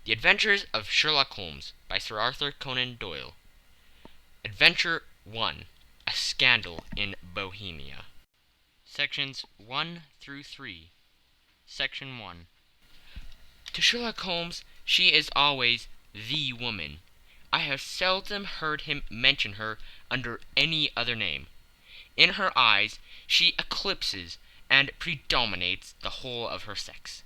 The Adventures of Sherlock Holmes by Sir Arthur Conan Doyle. Adventure 1. A Scandal in Bohemia. Sections 1 through 3. Section 1. To Sherlock Holmes, she is always the woman. I have seldom heard him mention her under any other name. In her eyes, she eclipses and predominates the whole of her sex.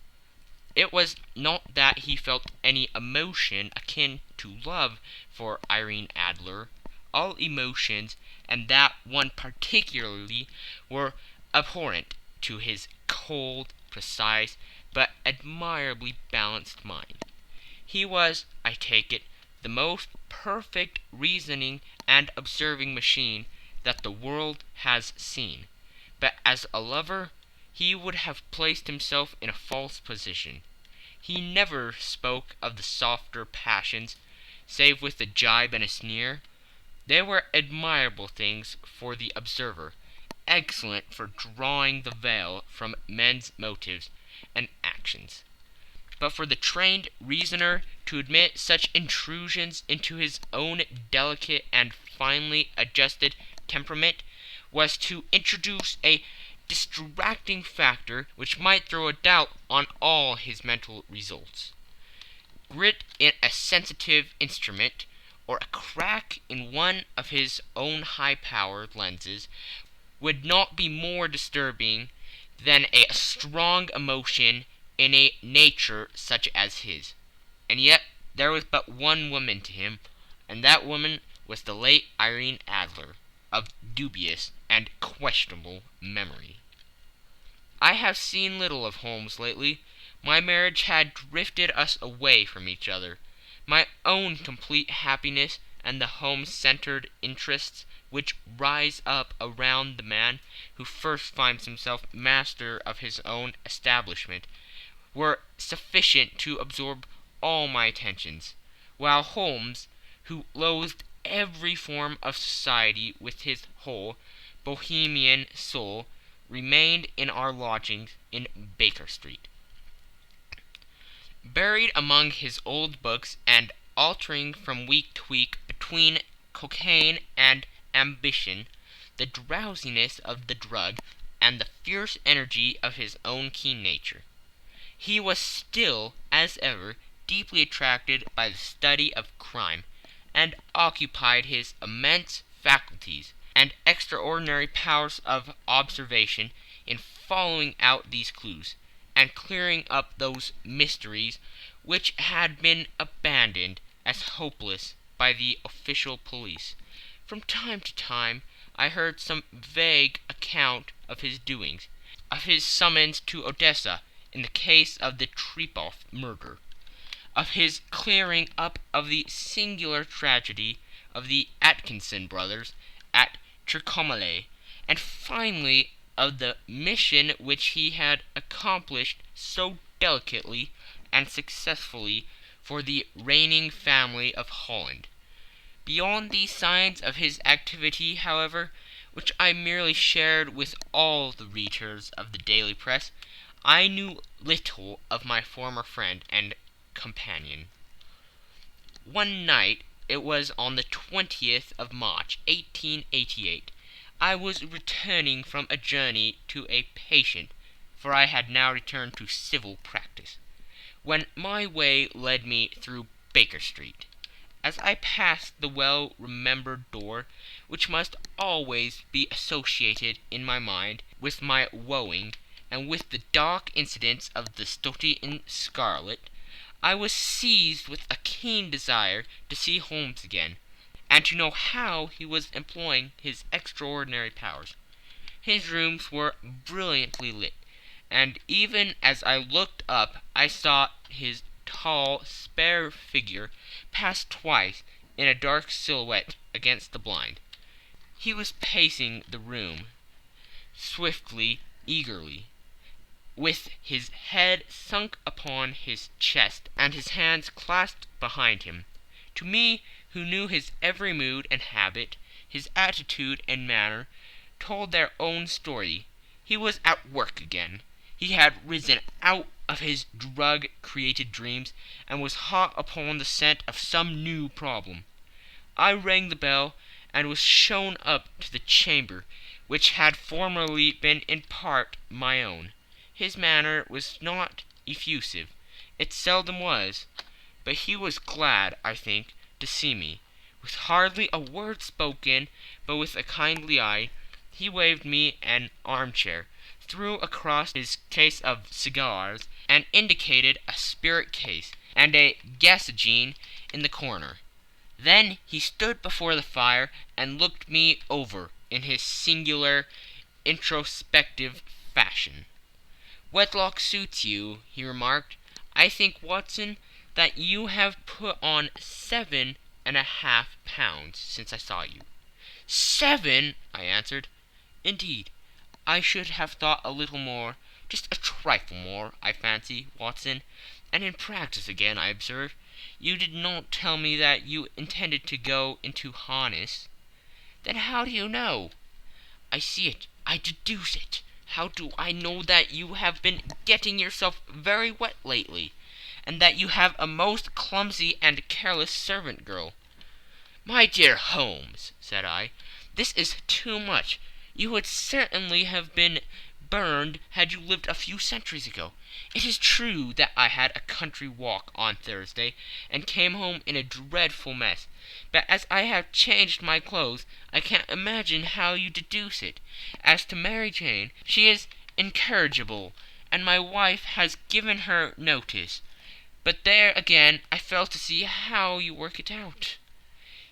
It was not that he felt any emotion akin to love for Irene Adler. All emotions, and that one particularly, were abhorrent to his cold, precise, but admirably balanced mind. He was, I take it, the most perfect reasoning and observing machine that the world has seen. But as a lover, he would have placed himself in a false position. He never spoke of the softer passions, save with a jibe and a sneer. They were admirable things for the observer, excellent for drawing the veil from men's motives and actions. But for the trained reasoner to admit such intrusions into his own delicate and finely adjusted temperament was to introduce a distracting factor which might throw a doubt on all his mental results. Grit in a sensitive instrument, or a crack in one of his own high-powered lenses, would not be more disturbing than a strong emotion in a nature such as his. And yet there was but one woman to him, and that woman was the late Irene Adler, of dubious and questionable memory. I have seen little of Holmes lately. My marriage had drifted us away from each other. My own complete happiness and the home-centered interests which rise up around the man who first finds himself master of his own establishment were sufficient to absorb all my attentions, while Holmes, who loathed every form of society with his whole Bohemian soul, remained in our lodgings in Baker Street. Buried among his old books and altering from week to week between cocaine and ambition, the drowsiness of the drug, and the fierce energy of his own keen nature, he was still, as ever, deeply attracted by the study of crime, and occupied his immense faculties and extraordinary powers of observation in following out these clues, and clearing up those mysteries which had been abandoned as hopeless by the official police. From time to time I heard some vague account of his doings, of his summons to Odessa in the case of the Trepoff murder, of his clearing up of the singular tragedy of the Atkinson brothers at Trincomalee, and finally of the mission which he had accomplished so delicately and successfully for the reigning family of Holland. Beyond these signs of his activity, however, which I merely shared with all the readers of the daily press, I knew little of my former friend and companion. One night, it was on the 20th of March, 1888, I was returning from a journey to a patient, for I had now returned to civil practice, when my way led me through Baker Street. As I passed the well-remembered door, which must always be associated in my mind with my wooing, and with the dark incidents of the Study in Scarlet, I was seized with a keen desire to see Holmes again, and to know how he was employing his extraordinary powers. His rooms were brilliantly lit, and even as I looked up I saw his tall, spare figure pass twice in a dark silhouette against the blind. He was pacing the room, swiftly, eagerly, with his head sunk upon his chest and his hands clasped behind him. To me, who knew his every mood and habit, his attitude and manner, told their own story. He was at work again. He had risen out of his drug-created dreams and was hot upon the scent of some new problem. I rang the bell and was shown up to the chamber, which had formerly been in part my own. His manner was not effusive. It seldom was. But he was glad, I think, to see me. With hardly a word spoken, but with a kindly eye, he waved me an armchair, threw across his case of cigars, and indicated a spirit case and a gasogene in the corner. Then he stood before the fire and looked me over in his singular, introspective fashion. "Wedlock suits you," he remarked. "I think, Watson, that you have put on 7.5 pounds since I saw you." "7!" I answered. "Indeed, I should have thought a little more, just a trifle more, I fancy, Watson. And in practice again, I observe. You did not tell me that you intended to go into harness." "Then how do you know?" "I see it. I deduce it. How do I know that you have been getting yourself very wet lately, and that you have a most clumsy and careless servant girl?" "My dear Holmes," said I, "this is too much. You would certainly have been burned had you lived a few centuries ago. It is true that I had a country walk on Thursday, and came home in a dreadful mess. But as I have changed my clothes, I can't imagine how you deduce it. As to Mary Jane, she is incorrigible, and my wife has given her notice. But there again I fail to see how you work it out."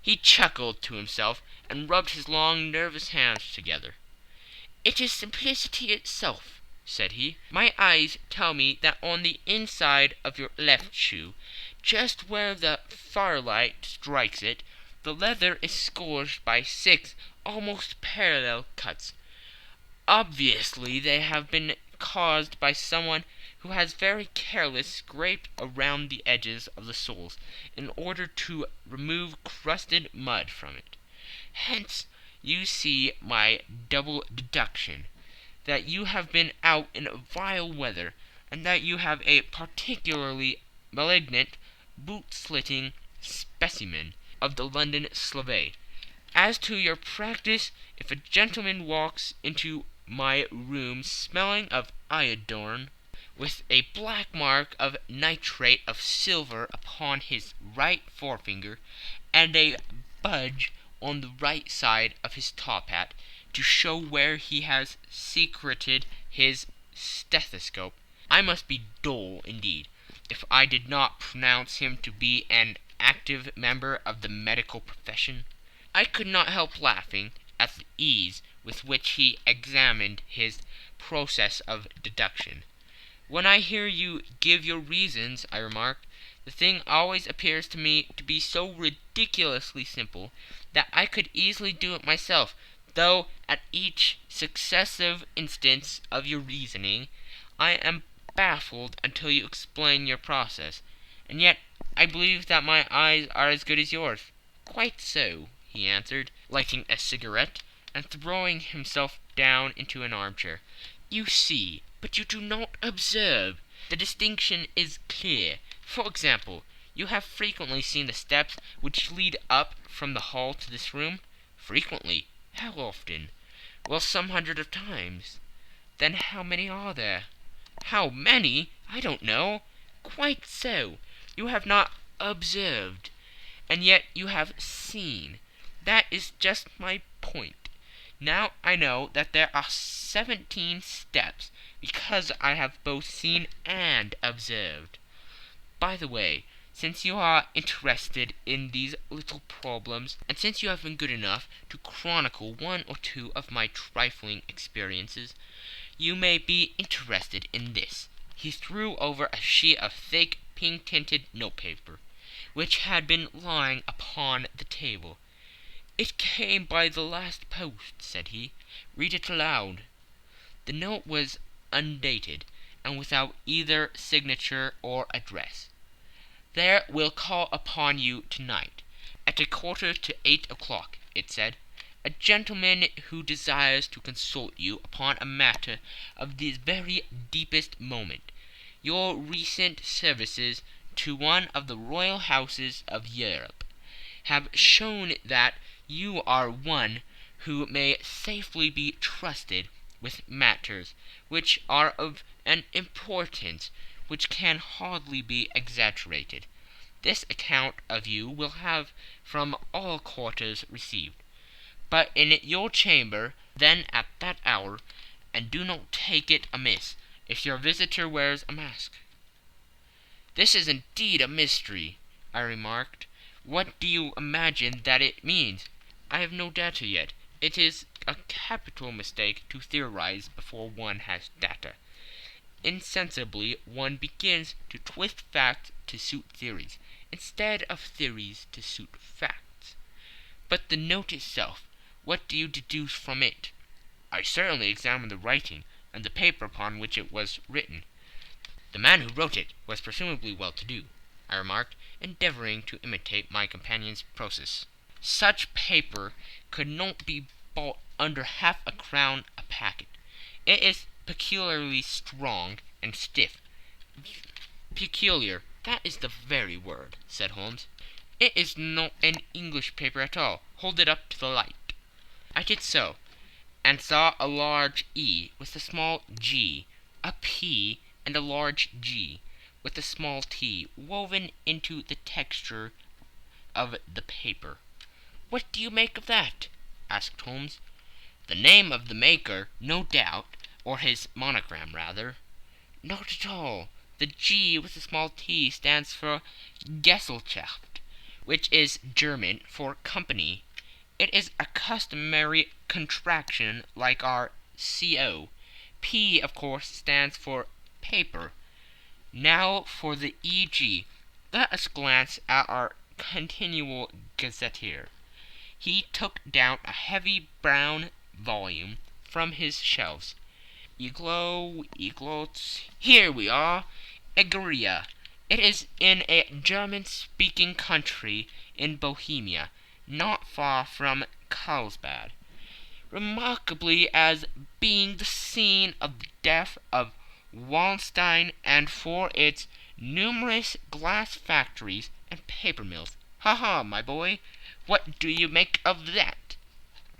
He chuckled to himself and rubbed his long, nervous hands together. "It is simplicity itself," said he. "My eyes tell me that on the inside of your left shoe, just where the firelight strikes it, the leather is scourged by 6 almost parallel cuts. Obviously they have been caused by someone who has very carelessly scraped around the edges of the soles in order to remove crusted mud from it. Hence you see my double deduction, that you have been out in vile weather, and that you have a particularly malignant boot-slitting specimen of the London Slave. As to your practice, if a gentleman walks into my room smelling of iodine, with a black mark of nitrate of silver upon his right forefinger, and a budge on the right side of his top hat, to show where he has secreted his stethoscope, I must be dull indeed if I did not pronounce him to be an active member of the medical profession." I could not help laughing at the ease with which he examined his process of deduction. "When I hear you give your reasons," I remarked, "the thing always appears to me to be so ridiculously simple that I could easily do it myself, though at each successive instance of your reasoning I am baffled until you explain your process. And yet I believe that my eyes are as good as yours." "Quite so," he answered, lighting a cigarette and throwing himself down into an armchair. "You see, but you do not observe. The distinction is clear. For example, you have frequently seen the steps which lead up from the hall to this room?" "Frequently." "How often?" "Well, some hundreds of times." "Then how many are there?" "How many? I don't know." "Quite so. You have not observed, and yet you have seen. That is just my point. Now I know that there are 17 steps, because I have both seen and observed. By the way, since you are interested in these little problems, and since you have been good enough to chronicle one or two of my trifling experiences, you may be interested in this." He threw over a sheet of thick, pink-tinted notepaper, which had been lying upon the table. "It came by the last post," said he. "Read it aloud." The note was undated, and without either signature or address. "There will call upon you tonight, at 7:45, it said. a gentleman who desires to consult you upon a matter of the very deepest moment. Your recent services to one of the royal houses of Europe have shown that you are one who may safely be trusted with matters which are of an importance which can hardly be exaggerated. This account of you will have from all quarters received, but in your chamber then at that hour, and do not take it amiss if your visitor wears a mask." "This is indeed a mystery," I remarked. "What do you imagine that it means?" "I have no data yet. It is a capital mistake to theorize before one has data. Insensibly one begins to twist facts to suit theories, instead of theories to suit facts. But the note itself, what do you deduce from it?" "I certainly examined the writing, and the paper upon which it was written." "The man who wrote it was presumably well-to-do," I remarked, endeavoring to imitate my companion's process. "Such paper could not be bought under half a crown a packet. It is peculiarly strong and stiff." "Peculiar, that is the very word," said Holmes. "It is not an English paper at all. Hold it up to the light." I did so, and saw a large E with a small g, a P and a large G with a small t woven into the texture of the paper. "What do you make of that?" asked Holmes. "The name of the maker, no doubt, or his monogram, rather." "Not at all. The G with the small t stands for Gesellschaft, which is German for company. It is a customary contraction like our CO. P, of course, stands for paper. Now for the EG. Let us glance at our continual gazetteer." He took down a heavy brown volume from his shelves. Eglots. Here we are. Egeria. It is in a German-speaking country in Bohemia, not far from Carlsbad, remarkably as being the scene of the death of Wallenstein, and for its numerous glass factories and paper mills. Ha ha, my boy, what do you make of that?"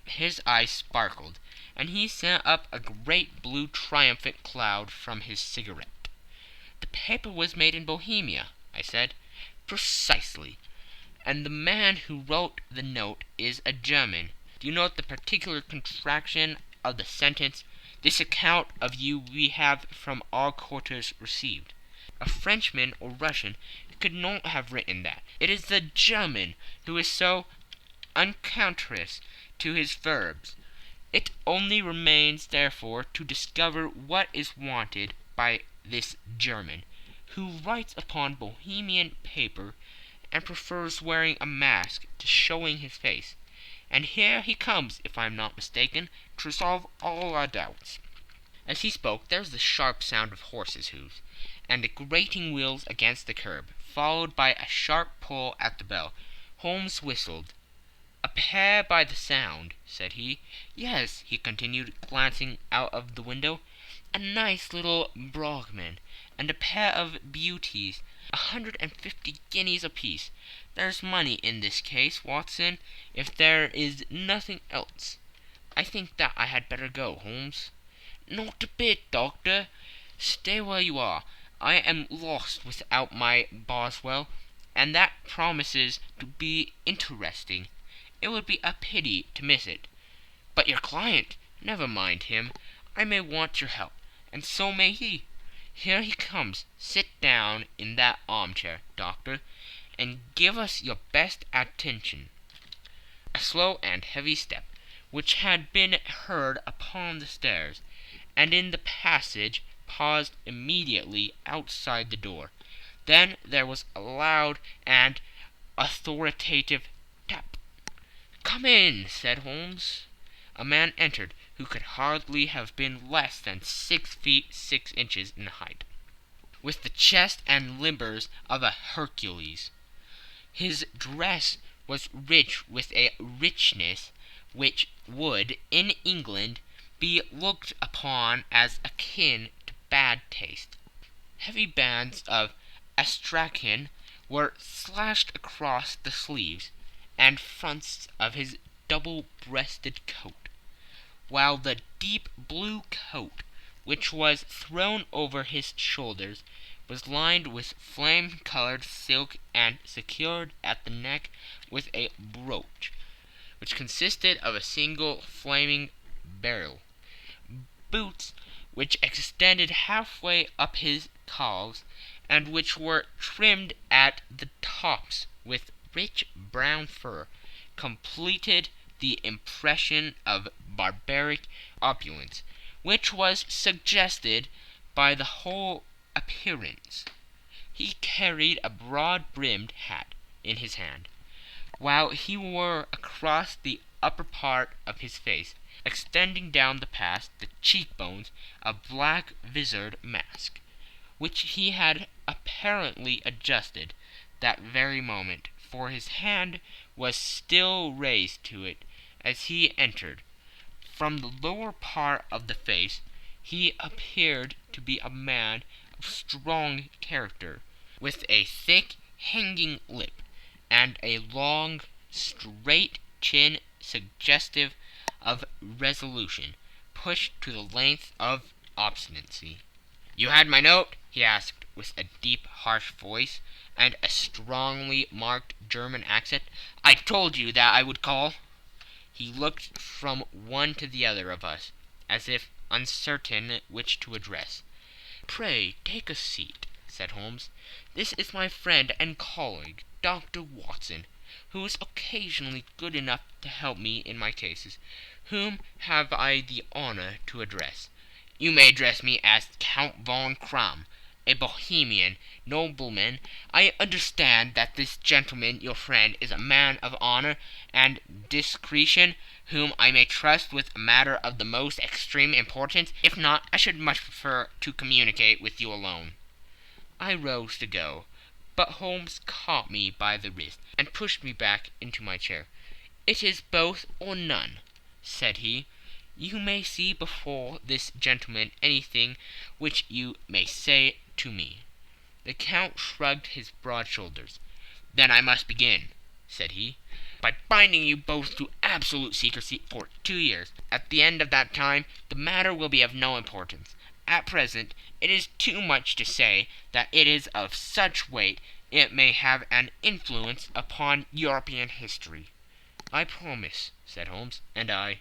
His eyes sparkled, and he sent up a great blue triumphant cloud from his cigarette. "The paper was made in Bohemia," I said. "Precisely. And the man who wrote the note is a German. Do you note the particular contraction of the sentence? 'This account of you we have from all quarters received.' A Frenchman or Russian could not have written that. It is the German who is so unctuous to his verbs. It only remains, therefore, to discover what is wanted by this German, who writes upon Bohemian paper and prefers wearing a mask to showing his face. And here he comes, if I am not mistaken, to resolve all our doubts." As he spoke there was the sharp sound of horses' hoofs, and the grating wheels against the curb, followed by a sharp pull at the bell. Holmes whistled. "A pair by the sound," said he. "Yes," he continued, glancing out of the window, "a nice little Brahmin, and a pair of beauties, 150 guineas apiece. There's money in this case, Watson, if there is nothing else. I think that I had better go, Holmes." "Not a bit, Doctor. Stay where you are. I am lost without my Boswell, and that promises to be interesting. It would be a pity to miss it. But your client, never mind him. I may want your help, and so may he. Here he comes. Sit down in that armchair, Doctor, and give us your best attention." A slow and heavy step, which had been heard upon the stairs and in the passage, paused immediately outside the door. Then there was a loud and authoritative tap. "Come in," said Holmes. A man entered who could hardly have been less than 6 feet 6 inches in height, with the chest and limbers of a Hercules. His dress was rich with a richness which would, in England, be looked upon as akin to bad taste. Heavy bands of astrakhan were slashed across the sleeves and fronts of his double-breasted coat, while the deep blue coat, which was thrown over his shoulders, was lined with flame-colored silk and secured at the neck with a brooch, which consisted of a single flaming beryl. Boots which extended halfway up his calves, and which were trimmed at the tops with rich brown fur, completed the impression of barbaric opulence, which was suggested by the whole appearance. He carried a broad-brimmed hat in his hand, while he wore across the upper part of his face, extending down past the cheekbones, a black visored mask, which he had apparently adjusted that very moment, for his hand was still raised to it as he entered. From the lower part of the face he appeared to be a man of strong character, with a thick hanging lip, and a long, straight chin suggestive of resolution, pushed to the length of obstinacy. "You had my note?" he asked, with a deep, harsh voice, and a strongly marked German accent. "I told you that I would call." He looked from one to the other of us, as if uncertain which to address. "Pray take a seat," said Holmes. "This is my friend and colleague, Dr. Watson, who is occasionally good enough to help me in my cases. Whom have I the honor to address?" "You may address me as Count von Kramm, a Bohemian nobleman. I understand that this gentleman, your friend, is a man of honor and discretion, whom I may trust with a matter of the most extreme importance. If not, I should much prefer to communicate with you alone." I rose to go, but Holmes caught me by the wrist and pushed me back into my chair. "It is both or none," said he. "You may see before this gentleman anything which you may say to me." The Count shrugged his broad shoulders. "Then I must begin," said he, "by binding you both to absolute secrecy for 2 years. At the end of that time the matter will be of no importance. At present it is too much to say that it is of such weight it may have an influence upon European history." "I promise," said Holmes. "And I."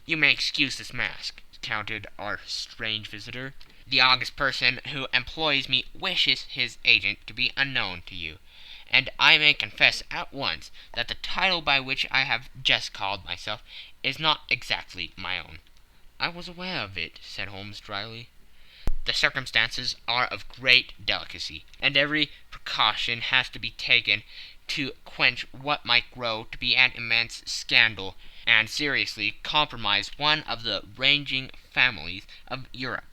"You may excuse this mask," countered our strange visitor. "The august person who employs me wishes his agent to be unknown to you, and I may confess at once that the title by which I have just called myself is not exactly my own." "I was aware of it," said Holmes dryly. "The circumstances are of great delicacy, and every precaution has to be taken to quench what might grow to be an immense scandal and seriously compromise one of the reigning families of Europe.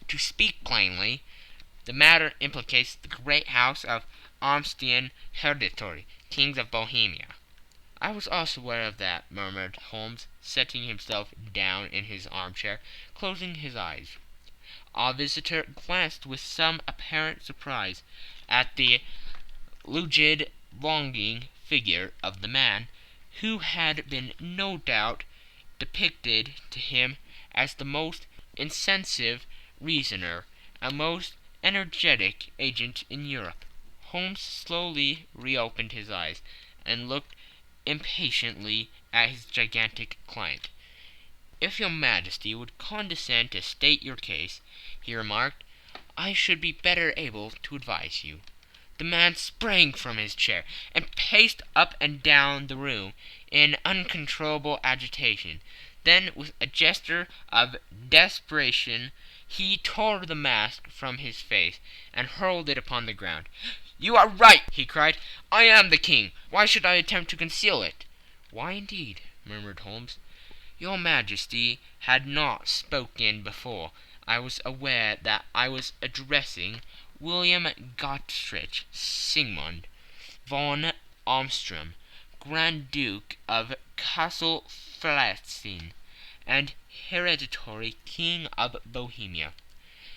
To speak plainly, the matter implicates the great house of Austrian hereditary kings of Bohemia." "I was also aware of that," murmured Holmes, setting himself down in his armchair, closing his eyes. Our visitor glanced with some apparent surprise at the rigid, longing figure of the man, who had been no doubt depicted to him as the most incisive reasoner and most energetic agent in Europe. Holmes slowly reopened his eyes and looked impatiently at his gigantic client. "If your Majesty would condescend to state your case," he remarked, "I should be better able to advise you." The man sprang from his chair and paced up and down the room in uncontrollable agitation. Then, with a gesture of desperation, he tore the mask from his face and hurled it upon the ground. "You are right!" he cried. "I am the king. Why should I attempt to conceal it?" "Why, indeed?" murmured Holmes. "Your Majesty had not spoken before. I was aware that I was addressing William Gottrich Sigmund von Armstrong, Grand Duke of Castle Flatzin and hereditary King of Bohemia.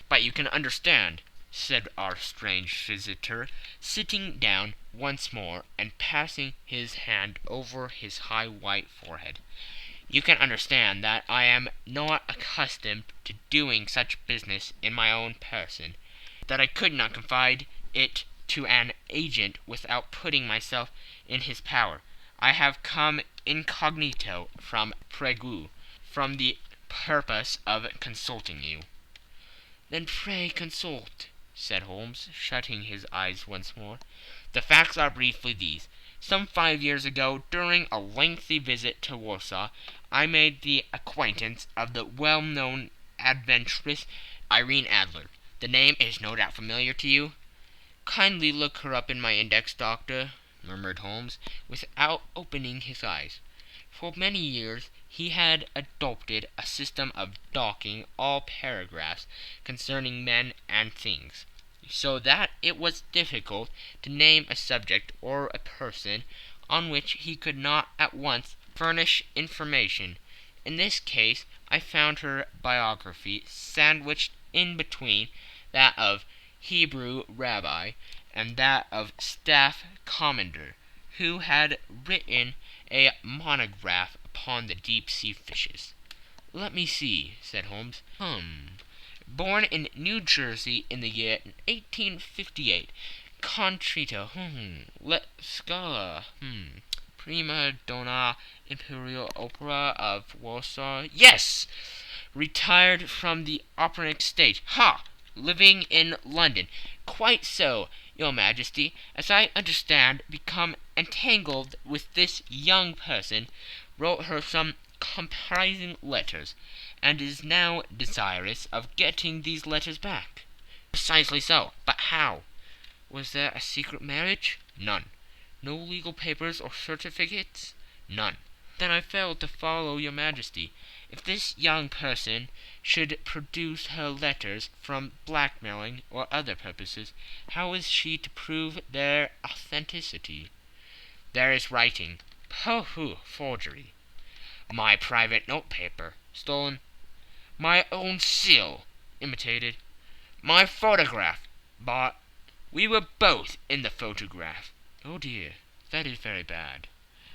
But you can understand, said our strange visitor, sitting down once more and passing his hand over his high white forehead. You can understand that I am not accustomed to doing such business in my own person, that I could not confide it to an agent without putting myself in his power. I have come incognito from Prague, from the purpose of consulting you. Then pray consult, said Holmes, shutting his eyes once more. The facts are briefly these. Some 5 years ago, during a lengthy visit to Warsaw, I made the acquaintance of the well-known adventuress Irene Adler. The name is no doubt familiar to you. Kindly look her up in my index, doctor, murmured Holmes, without opening his eyes. For many years he had adopted a system of docking all paragraphs concerning men and things, so that it was difficult to name a subject or a person on which he could not at once furnish information. In this case I found her biography sandwiched in between that of Hebrew rabbi and that of staff commander, who had written a monograph upon the deep-sea fishes. Let me see, said Holmes. Born in New Jersey in the year 1858. Contrito. Let Scala. Prima donna Imperial Opera of Warsaw. Yes! Retired from the operatic stage. Ha! Living in London. Quite so, your Majesty. As I understand, become entangled with this young person, wrote her some comprising letters, and is now desirous of getting these letters back. Precisely so. But how? Was there a secret marriage? None. No legal papers or certificates? None. Then I failed to follow your Majesty. If this young person should produce her letters from blackmailing or other purposes, how is she to prove their authenticity? There is writing. Pooh, forgery. My private notepaper, stolen. My own seal, imitated. My photograph, bought. We were both in the photograph. Oh dear, that is very bad.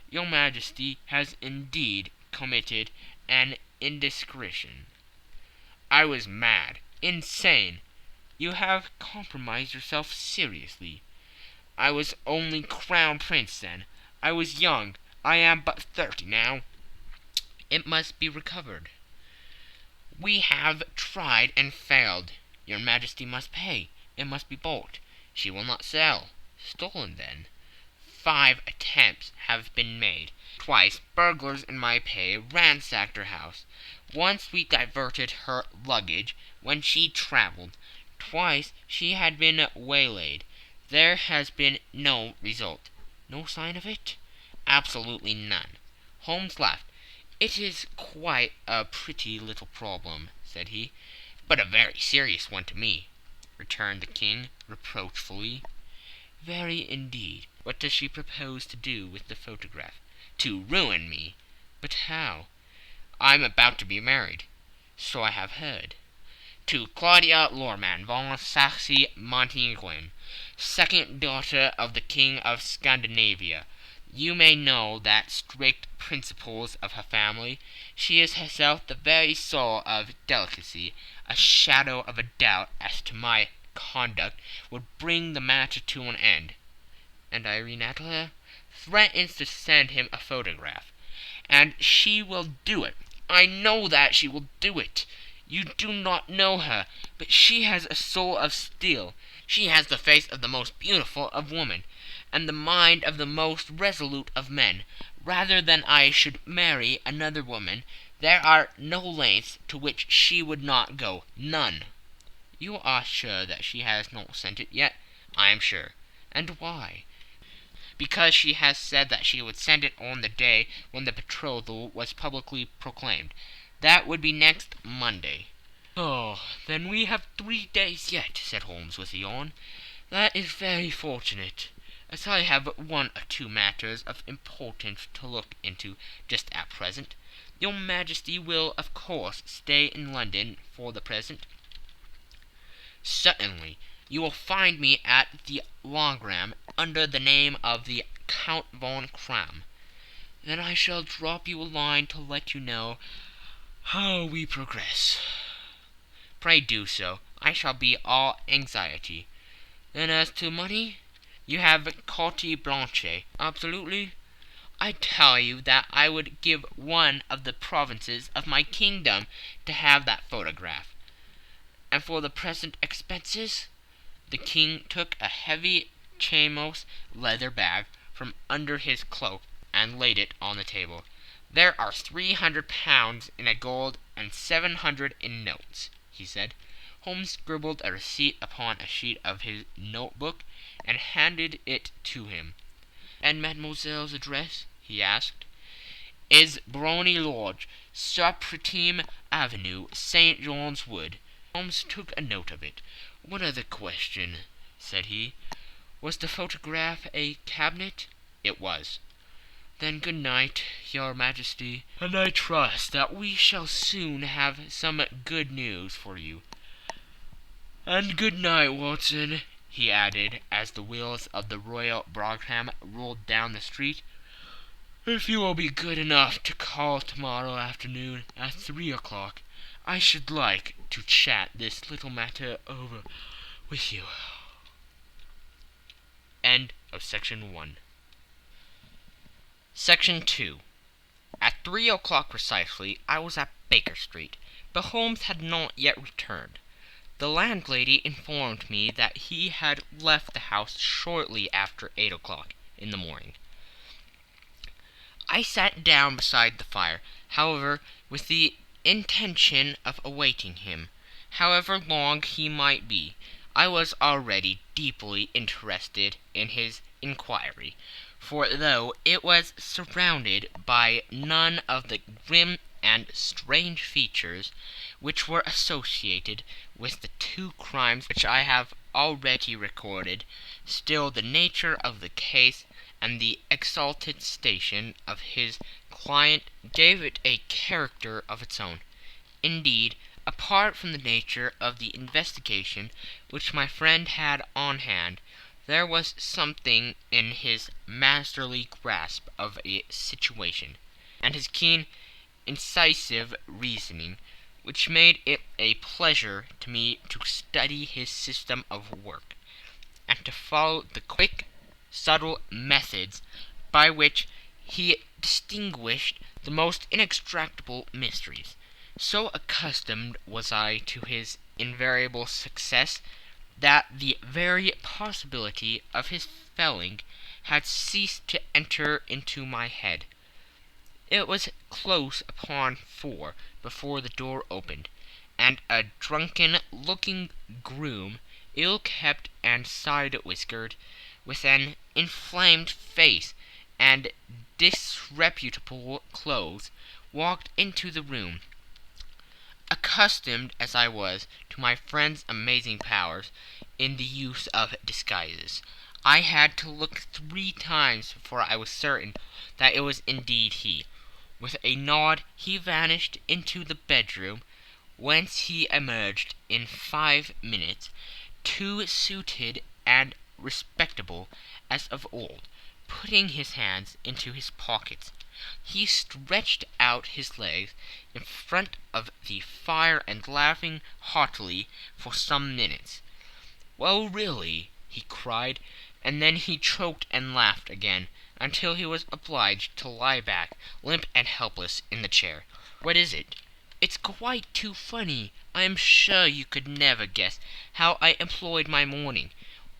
Your Majesty has indeed committed an indiscretion. I was mad, insane. You have compromised yourself seriously. I was only crown prince then. I was young. I am but 30 now. It must be recovered. We have tried and failed. Your Majesty must pay. It must be bought. She will not sell. Stolen then. 5 attempts have been made. Twice burglars in my pay ransacked her house. Once we diverted her luggage when she traveled. Twice she had been waylaid. There has been no result. No sign of it? Absolutely none. Holmes laughed. It is quite a pretty little problem, said he. But a very serious one to me, returned the king reproachfully. Very indeed. What does she propose to do with the photograph? To ruin me. But how? I'm about to be married. So I have heard. To Claudia Lorman von Saxe-Montenegrin, second daughter of the King of Scandinavia. You may know that strict principles of her family. She is herself the very soul of delicacy. A shadow of a doubt as to my conduct would bring the matter to an end. And Irene Adler threatens to send him a photograph. And she will do it. I know that she will do it. You do not know her, but she has a soul of steel. She has the face of the most beautiful of women, and the mind of the most resolute of men. Rather than I should marry another woman, there are no lengths to which she would not go. None. You are sure that she has not sent it yet? I am sure. And why? Because she has said that she would send it on the day when the betrothal was publicly proclaimed. That would be next Monday. Oh, then we have 3 days yet, said Holmes with a yawn. That is very fortunate. as I have one or two matters of importance to look into just at present. Your Majesty will, of course, stay in London for the present?" "Certainly. You will find me at the Langram under the name of the Count von Kram." "Then I shall drop you a line to let you know how we progress." "Pray do so. I shall be all anxiety." "Then as to money, you have carte blanche?" "Absolutely." "I tell you that I would give one of the provinces of my kingdom to have that photograph. And for the present expenses?" The king took a heavy chamois leather bag from under his cloak and laid it on the table. "There are £300 in gold and 700 in notes," he said. Holmes scribbled a receipt upon a sheet of his notebook and handed it to him. "And mademoiselle's address?" he asked. "Is Brony Lodge, Supretime Avenue, St. John's Wood." Holmes took a note of it. "One other question," said he. "Was the photograph a cabinet?" "It was." "Then good night, your Majesty, and I trust that we shall soon have some good news for you. And good night, Watson," he added, as the wheels of the Royal brougham rolled down the street. "If you will be good enough to call tomorrow afternoon at 3 o'clock, I should like to chat this little matter over with you." End of Section 1. Section 2. At 3 o'clock precisely I was at Baker Street, but Holmes had not yet returned. The landlady informed me that he had left the house shortly after 8 o'clock in the morning. I sat down beside the fire, however, with the intention of awaiting him. However long he might be, I was already deeply interested in his inquiry, for though it was surrounded by none of the grim and strange features which were associated with the two crimes which I have already recorded, still the nature of the case and the exalted station of his client gave it a character of its own. Indeed, apart from the nature of the investigation which my friend had on hand, there was something in his masterly grasp of a situation, and his keen, incisive reasoning, which made it a pleasure to me to study his system of work, and to follow the quick, subtle methods by which he distinguished the most inextricable mysteries. So accustomed was I to his invariable success that the very possibility of his failing had ceased to enter into my head. It was close upon 4 before the door opened, and a drunken-looking groom, ill-kept and side-whiskered, with an inflamed face and disreputable clothes, walked into the room. Accustomed as I was to my friend's amazing powers in the use of disguises, I had to look 3 times before I was certain that it was indeed he. With a nod he vanished into the bedroom, whence he emerged in 5 minutes, too suited and respectable as of old, putting his hands into his pockets. He stretched out his legs in front of the fire and laughing heartily for some minutes. "Well, really," he cried, and then he choked and laughed again, until he was obliged to lie back, limp and helpless, in the chair. "What is it?" "It's quite too funny. I am sure you could never guess how I employed my morning,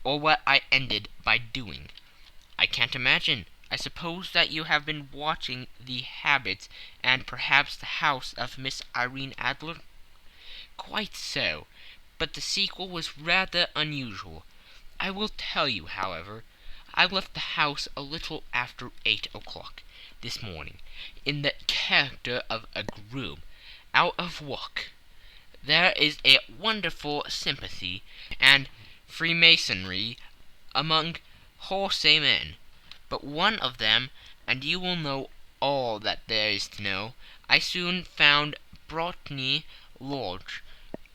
or what I ended by doing." "I can't imagine. I suppose that you have been watching the habits and perhaps the house of Miss Irene Adler?" "Quite so, but the sequel was rather unusual. I will tell you, however. I left the house a little after 8 o'clock this morning, in the character of a groom, out of work. There is a wonderful sympathy and freemasonry among wholesome men, but one of them, and you will know all that there is to know, I soon found Broughton Lodge.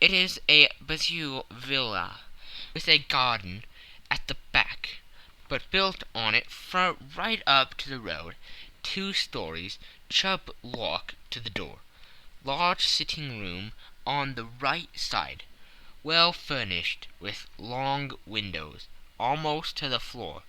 It is a bijou villa, with a garden at the back, but built on it right up to the road, 2 stories, Chubb lock to the door, large sitting room on the right side, well furnished with long windows almost to the floor,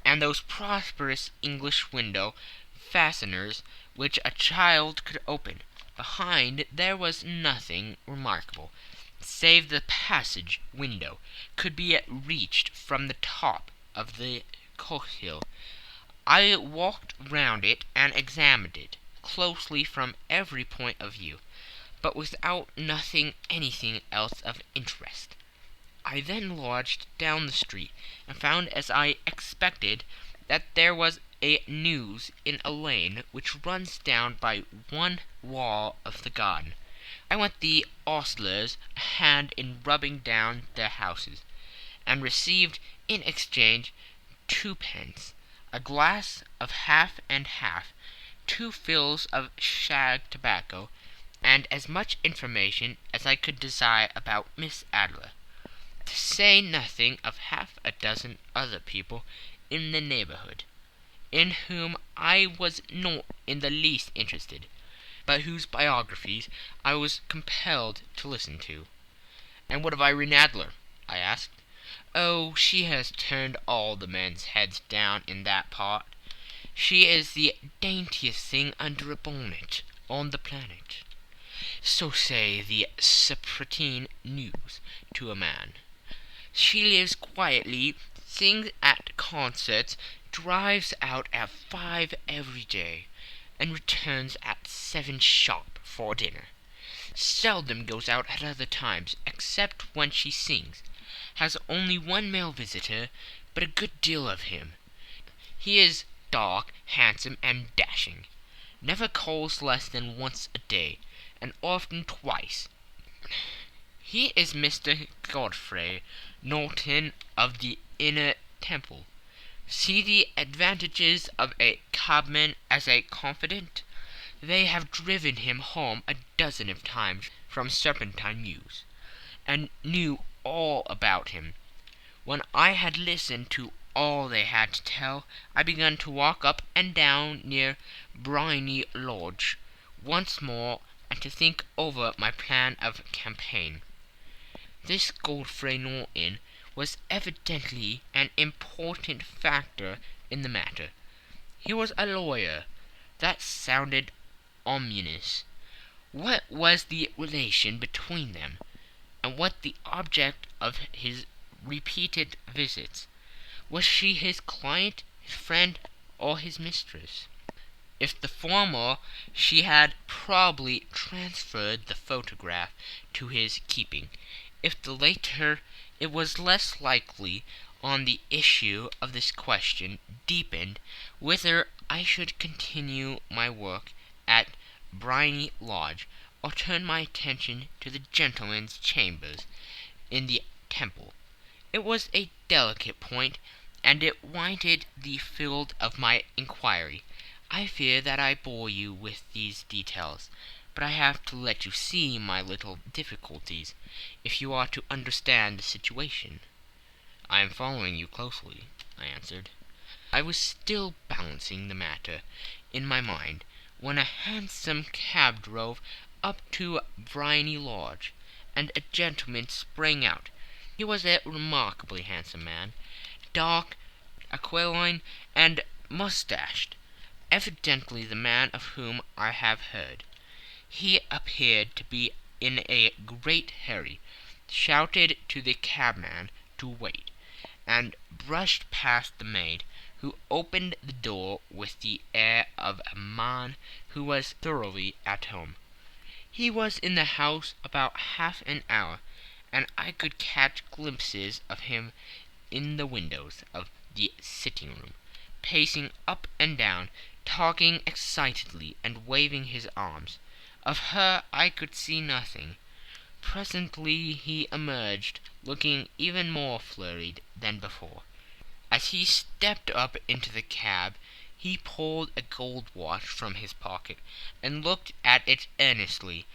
and those prosperous English window fasteners which a child could open. Behind there was nothing remarkable, save the passage window could be reached from the top of the courtyard. I walked round it and examined it closely from every point of view, but without nothing anything else of interest. I then lodged down the street, and found, as I expected, that there was a news in a lane which runs down by one wall of the garden. I lent the ostlers a hand in rubbing down their houses, and received in exchange 2d, a glass of half and half, 2 fills of shag tobacco, and as much information as I could desire about Miss Adler, to say nothing of half a dozen other people in the neighborhood, in whom I was not in the least interested, but whose biographies I was compelled to listen to. "And what of Irene Adler?" I asked. "Oh, she has turned all the men's heads down in that part. She is the daintiest thing under a bonnet on the planet. So say the Serpentine News to a man. She lives quietly, sings at concerts, drives out at 5 every day, and returns at 7 sharp for dinner. Seldom goes out at other times, except when she sings. Has only 1 male visitor, but a good deal of him. He is dark, handsome, and dashing. Never calls less than once a day, and often twice. He is Mr. Godfrey Norton of the Inner Temple. See the advantages of a cabman as a confidant. They have driven him home a dozen of times from Serpentine Mews, and knew all about him. When I had listened to all they had to tell, I began to walk up and down near Briony Lodge once more, and to think over my plan of campaign. This Godfrey Norton was evidently an important factor in the matter. He was a lawyer. That sounded ominous. What was the relation between them, and what the object of his repeated visits? Was she his client, his friend, or his mistress? If the former, she had probably transferred the photograph to his keeping. If the latter, it was less likely on the issue of this question deepened whether I should continue my work at Briony Lodge, or turn my attention to the gentleman's chambers in the Temple. It was a delicate point, and it wanted the field of my inquiry. I fear that I bore you with these details, but I have to let you see my little difficulties, if you are to understand the situation. "I am following you closely," I answered. I was still balancing the matter in my mind, when a hansom cab drove up to Briony Lodge, and a gentleman sprang out. He was a remarkably handsome man, dark, aquiline, and moustached, evidently the man of whom I have heard. He appeared to be in a great hurry, shouted to the cabman to wait, and brushed past the maid, who opened the door with the air of a man who was thoroughly at home. He was in the house about half an hour, and I could catch glimpses of him in the windows of the sitting-room, pacing up and down, talking excitedly, and waving his arms. Of her I could see nothing. Presently he emerged, looking even more flurried than before. As he stepped up into the cab, he pulled a gold watch from his pocket and looked at it earnestly.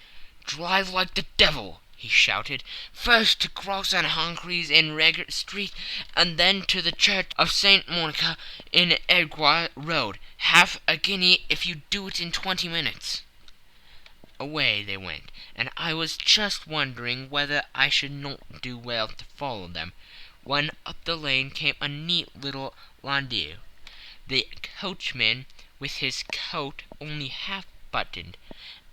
"Drive like the devil!" he shouted. "First to Gross and Humphrey's in Regent Street, and then to the Church of St. Monica in Edgware Road. Half a guinea if you do it in 20 minutes." Away they went, and I was just wondering whether I should not do well to follow them, when up the lane came a neat little landau, the coachman with his coat only half buttoned,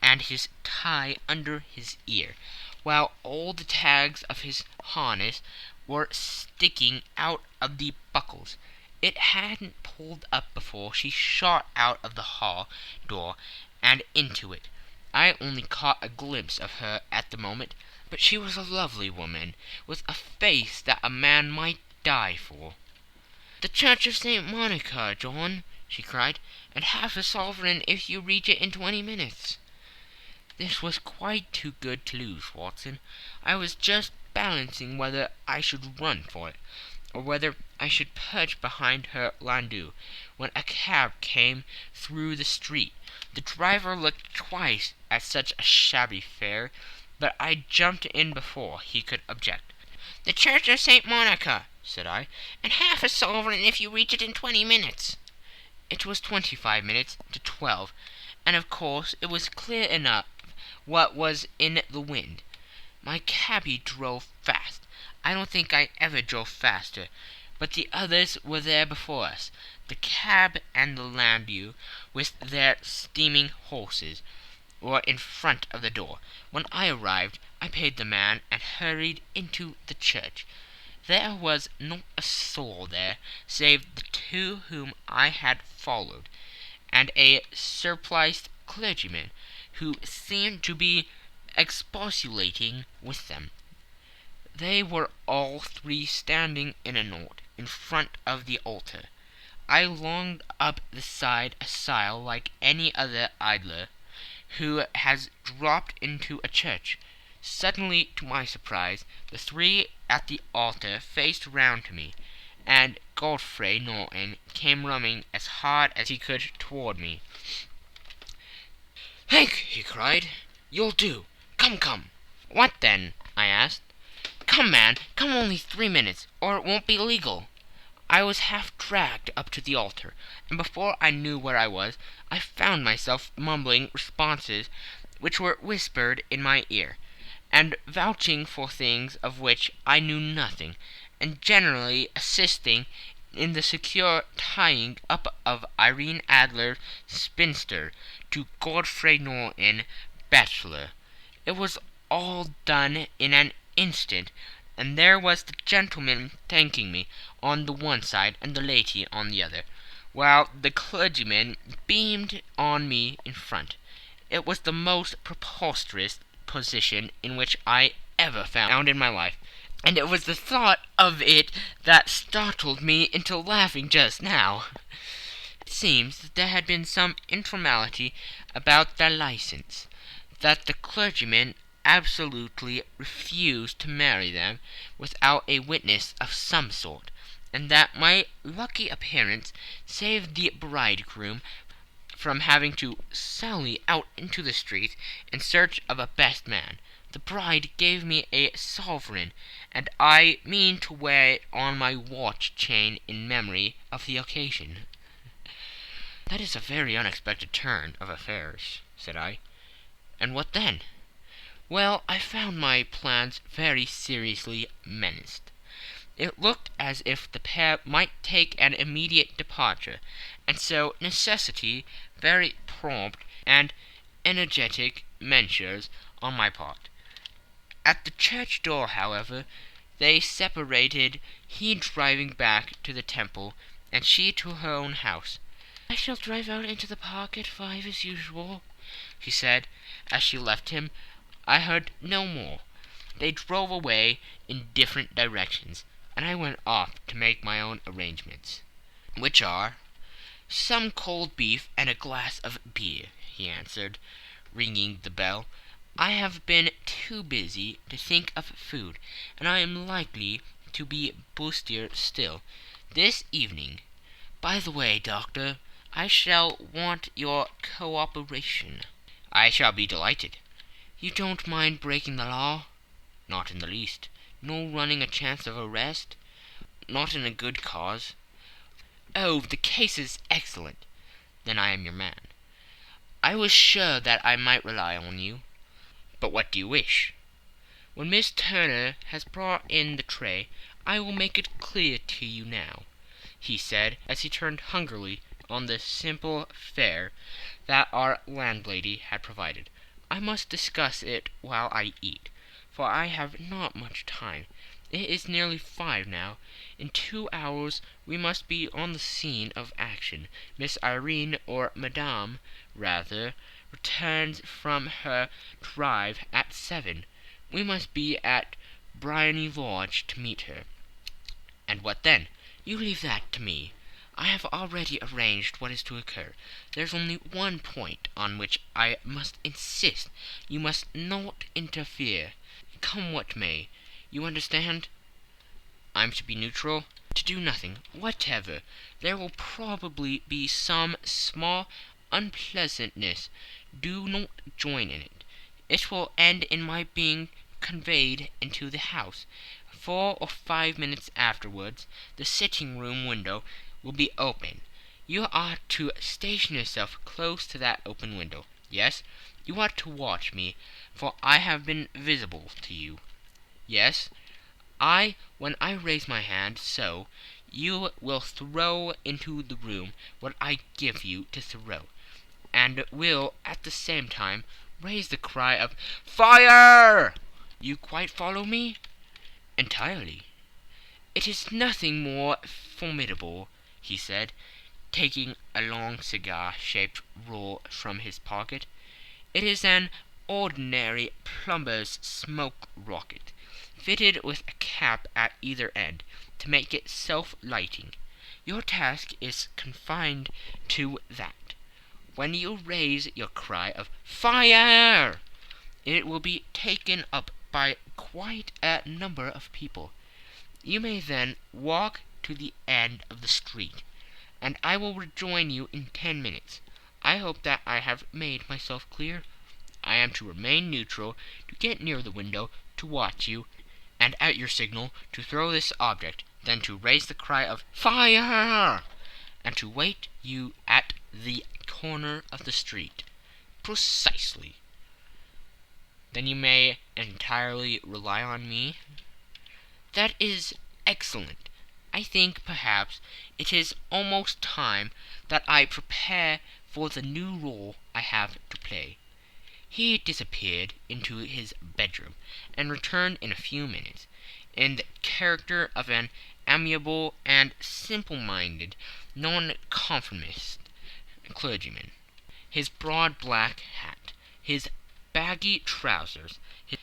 and his tie under his ear, while all the tags of his harness were sticking out of the buckles. It hadn't pulled up before she shot out of the hall door and into it. I only caught a glimpse of her at the moment, but she was a lovely woman, with a face that a man might die for. "The Church of St. Monica, John," she cried, "and half a sovereign if you reach it in 20 minutes." This was quite too good to lose, Watson. I was just balancing whether I should run for it, or whether I should perch behind her landau, when a cab came through the street. The driver looked twice at such a shabby fare, but I jumped in before he could object. "The Church of St. Monica," said I, "and half a sovereign if you reach it in 20 minutes." It was 25 minutes to 12, and of course it was clear enough what was in the wind. My cabby drove fast. I don't think I ever drove faster, but the others were there before us, the cab and the landau, with their steaming horses, were in front of the door. When I arrived, I paid the man and hurried into the church. There was not a soul there, save the two whom I had followed, and a surpliced clergyman, who seemed to be expostulating with them. They were all three standing in a knot in front of the altar. I longed up the side aisle like any other idler who has dropped into a church. Suddenly, to my surprise, the three at the altar faced round to me, and Godfrey Norton came running as hard as he could toward me. "Hank," he cried, "you'll do. Come, come." "What then?" I asked. "Come, man, come only 3 minutes, or it won't be legal." I was half dragged up to the altar, and before I knew where I was, I found myself mumbling responses which were whispered in my ear, and vouching for things of which I knew nothing, and generally assisting in the secure tying up of Irene Adler, spinster, to Godfrey Norton, bachelor. It was all done in an instant, and there was the gentleman thanking me on the one side and the lady on the other, while the clergyman beamed on me in front. It was the most preposterous position in which I ever found in my life, and it was the thought of it that startled me into laughing just now. It seems that there had been some informality about their license, that the clergyman absolutely refused to marry them without a witness of some sort, and that my lucky appearance saved the bridegroom from having to sally out into the street in search of a best man. The bride gave me a sovereign, and I mean to wear it on my watch chain in memory of the occasion. "That is a very unexpected turn of affairs," said I. "And what then?" "Well, I found my plans very seriously menaced. It looked as if the pair might take an immediate departure, and so necessity very prompt and energetic measures on my part. At the church door, however, they separated, he driving back to the temple, and she to her own house. "I shall drive out into the park at 5 as usual," she said, as she left him. I heard no more. They drove away in different directions, and I went off to make my own arrangements. "Which are?" "Some cold beef and a glass of beer," he answered, ringing the bell. "I have been too busy to think of food, and I am likely to be bustier still. this evening. By the way, Doctor, I shall want your cooperation." "I shall be delighted." "You don't mind breaking the law?" "Not in the least." "Nor running a chance of arrest?" "Not in a good cause." "Oh, the case is excellent." "Then I am your man." "I was sure that I might rely on you." "But what do you wish?" "When Miss Turner has brought in the tray, I will make it clear to you now," he said, as he turned hungrily on the simple fare that our landlady had provided. "I must discuss it while I eat, for I have not much time. It is nearly 5 now. In 2 hours we must be on the scene of action. Miss Irene, or Madame, rather, returns from her drive at 7. We must be at Briony Lodge to meet her." "And what then?" "You leave that to me. I have already arranged what is to occur. There's only one point on which I must insist. You must not interfere, come what may. You understand?" "I'm to be neutral?" "To do nothing whatever. There will probably be some small unpleasantness. Do not join in it. It will end in my being conveyed into the house. 4 or 5 minutes afterwards the sitting-room window will be open. You are to station yourself close to that open window. Yes, you are to watch me, for I have been visible to you. Yes, when I raise my hand, so, you will throw into the room what I give you to throw, and will at the same time raise the cry of 'Fire!' You quite follow me?" "Entirely." "It is nothing more formidable," he said, taking a long cigar-shaped roll from his pocket. "It is an ordinary plumber's smoke rocket, fitted with a cap at either end, to make it self-lighting. Your task is confined to that. When you raise your cry of 'Fire!' it will be taken up by quite a number of people. You may then walk to the end of the street, and I will rejoin you in 10 minutes. I hope that I have made myself clear. I am to remain neutral, to get near the window, to watch you, and at your signal to throw this object, then to raise the cry of 'Fire!' and to wait you at the corner of the street." "Precisely." "Then you may entirely rely on me?" "That is excellent. I think, perhaps, it is almost time that I prepare for the new role I have to play." He disappeared into his bedroom, and returned in a few minutes, in the character of an amiable and simple-minded nonconformist clergyman. His broad black hat, his baggy trousers,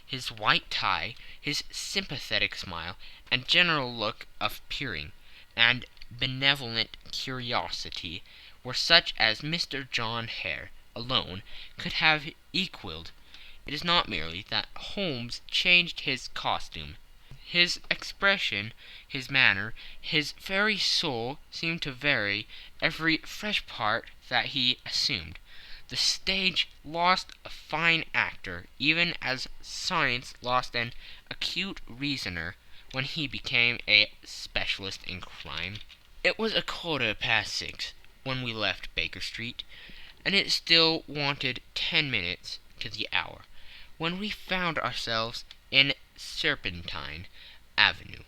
his white tie, his sympathetic smile, and general look of peering and benevolent curiosity were such as Mr. John Hare alone could have equalled. It is not merely that Holmes changed his costume. His expression, his manner, his very soul seemed to vary every fresh part that he assumed. The stage lost a fine actor, even as science lost an acute reasoner when he became a specialist in crime. It was 6:15 when we left Baker Street, and it still wanted 10 minutes to the hour, when we found ourselves in Serpentine Avenue.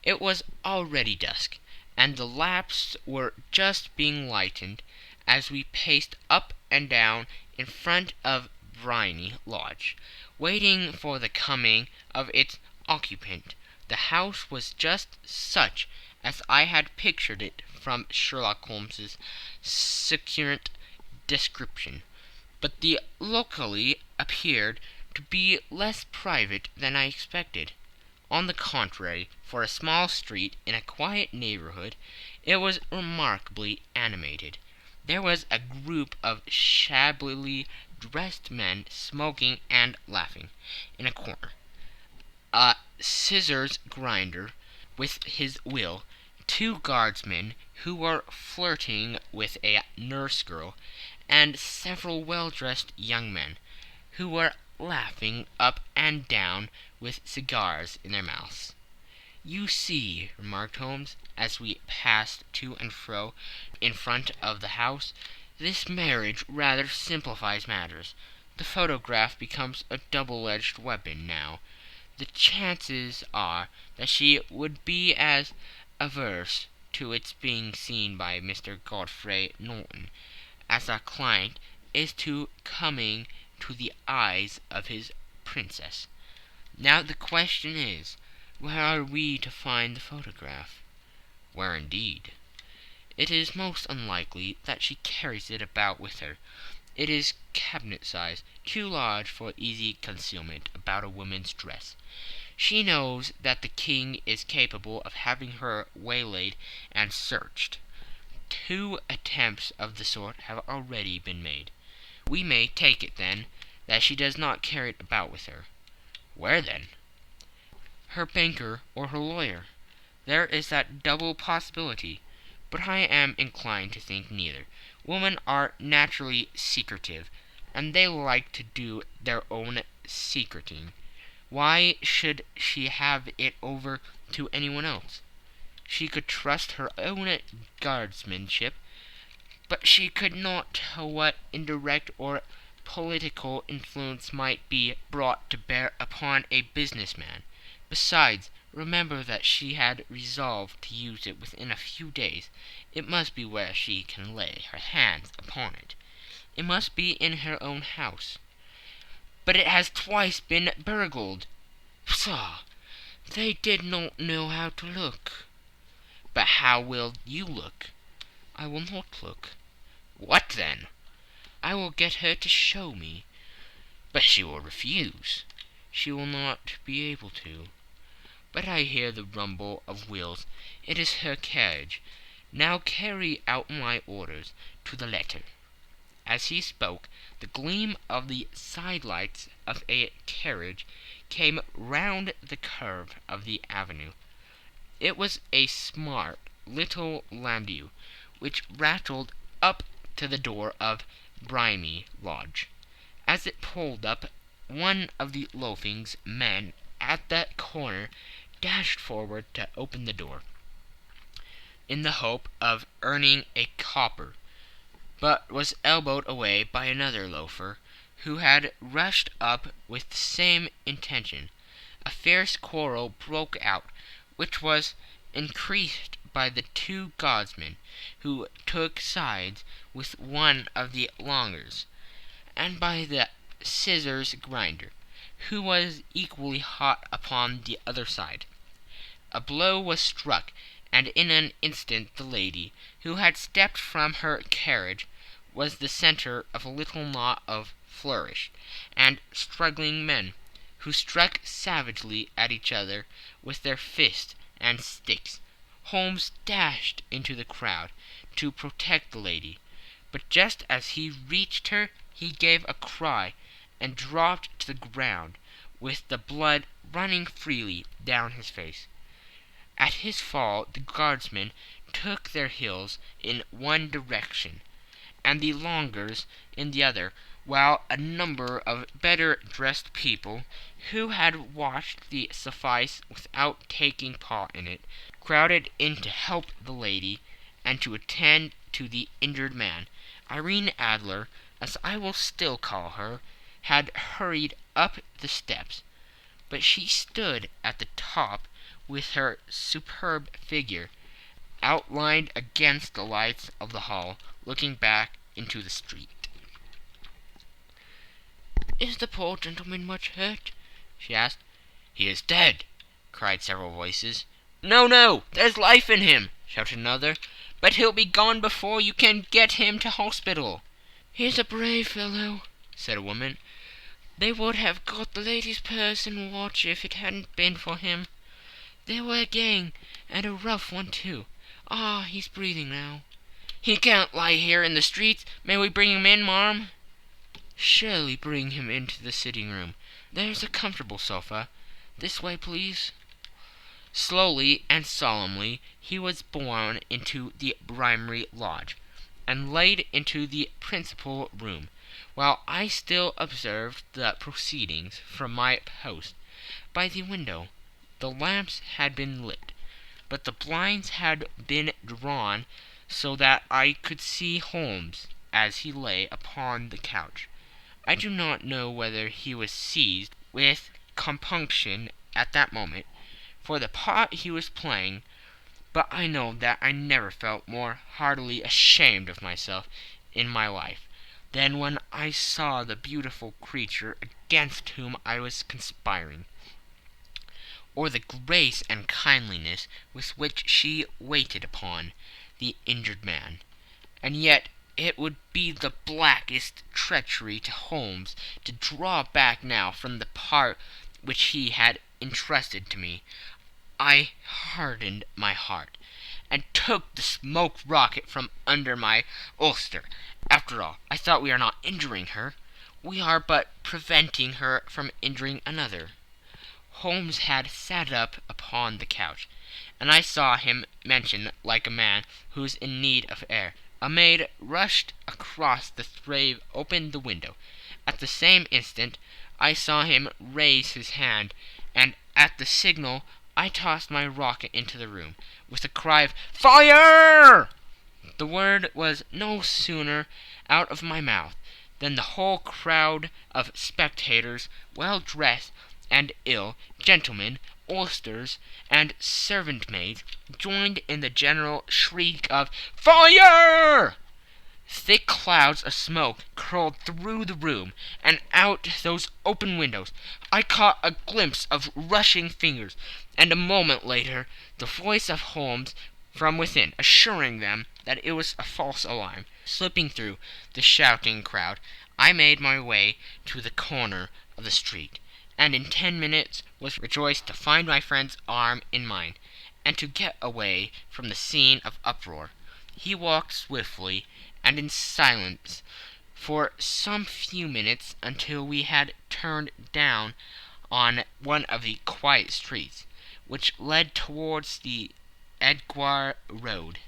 It was already dusk, and the lamps were just being lighted as we paced up and down in front of Briony Lodge, waiting for the coming of its occupant. The house was just such as I had pictured it from Sherlock Holmes's succinct description, but the locality appeared to be less private than I expected. On the contrary, for a small street in a quiet neighborhood, it was remarkably animated. There was a group of shabbily dressed men smoking and laughing in a corner. A scissors grinder, with his wheel, two guardsmen who were flirting with a nurse girl, and several well-dressed young men who were laughing up and down with cigars in their mouths. "You see," remarked Holmes, as we passed to and fro in front of the house, "this marriage rather simplifies matters. The photograph becomes a double-edged weapon now. The chances are that she would be as averse to its being seen by Mr. Godfrey Norton as our client is to coming to the eyes of his princess. Now the question is, where are we to find the photograph?" "Where indeed? It is most unlikely that she carries it about with her. It is cabinet size, too large for easy concealment about a woman's dress. She knows that the king is capable of having her waylaid and searched. 2 attempts of the sort have already been made. We may take it, then, that she does not carry it about with her." "Where, then?" "Her banker or her lawyer. There is that double possibility, but I am inclined to think neither. Women are naturally secretive, and they like to do their own secreting. Why should she have it over to anyone else? She could trust her own guardsmanship, but she could not tell what indirect or political influence might be brought to bear upon a business-man. Besides, remember that she had resolved to use it within a few days. It must be where she can lay her hands upon it. It must be in her own house." "But it has twice been burgled." "Pshaw! They did not know how to look." "But how will you look?" "I will not look." "What then?" "I will get her to show me." "But she will refuse." "She will not be able to. But I hear the rumble of wheels. It is her carriage. Now carry out my orders to the letter." As he spoke, the gleam of the side-lights of a carriage came round the curve of the avenue. It was a smart little landau, which rattled up to the door of Bohemia Lodge. As it pulled up, one of the loafing men at that corner dashed forward to open the door, in the hope of earning a copper, but was elbowed away by another loafer, who had rushed up with the same intention. A fierce quarrel broke out, which was increased by the 2 guardsmen, who took sides with one of the longers, and by the scissors grinder, who was equally hot upon the other side. A blow was struck, and in an instant the lady, who had stepped from her carriage, was the centre of a little knot of flourished and struggling men, who struck savagely at each other with their fists and sticks. Holmes dashed into the crowd to protect the lady, but just as he reached her he gave a cry and dropped to the ground, with the blood running freely down his face. At his fall the guardsmen took their heels in one direction, and the longers in the other, while a number of better-dressed people, who had watched the suffice without taking part in it, crowded in to help the lady and to attend to the injured man. Irene Adler, as I will still call her, had hurried up the steps, but she stood at the top with her superb figure outlined against the lights of the hall, looking back into the street. "Is the poor gentleman much hurt?" she asked. "He is dead!" cried several voices. "No, no, there's life in him!" shouted another. "But he'll be gone before you can get him to hospital." "He's a brave fellow," said a woman. "They would have got the lady's purse and watch if it hadn't been for him. They were a gang, and a rough one too. Ah, he's breathing now." "He can't lie here in the streets. May we bring him in, marm?" "Surely bring him into the sitting-room. There's a comfortable sofa. This way, please." Slowly and solemnly he was borne into the Brimery Lodge, and laid into the principal room, while I still observed the proceedings from my post by the window. The lamps had been lit, but the blinds had been drawn so that I could see Holmes as he lay upon the couch. I do not know whether he was seized with compunction at that moment for the part he was playing, but I know that I never felt more heartily ashamed of myself in my life than when I saw the beautiful creature against whom I was conspiring, or the grace and kindliness with which she waited upon the injured man. And yet it would be the blackest treachery to Holmes to draw back now from the part which he had entrusted to me. I hardened my heart, and took the smoke rocket from under my ulster. After all, I thought, we are not injuring her. We are but preventing her from injuring another. Holmes had sat up upon the couch, and I saw him motion like a man who is in need of air. A maid rushed across the threshold, opened the window. At the same instant I saw him raise his hand, and at the signal I tossed my rocket into the room, with a cry of "Fire!" The word was no sooner out of my mouth than the whole crowd of spectators, well dressed and ill, gentlemen, ulsters, and servant-maids, joined in the general shriek of "Fire!" Thick clouds of smoke curled through the room, and out those open windows. I caught a glimpse of rushing fingers, and a moment later the voice of Holmes from within, assuring them that it was a false alarm. Slipping through the shouting crowd, I made my way to the corner of the street, and in 10 minutes was rejoiced to find my friend's arm in mine, and to get away from the scene of uproar. He walked swiftly and in silence for some few minutes, until we had turned down on one of the quiet streets which led towards the Edgware Road.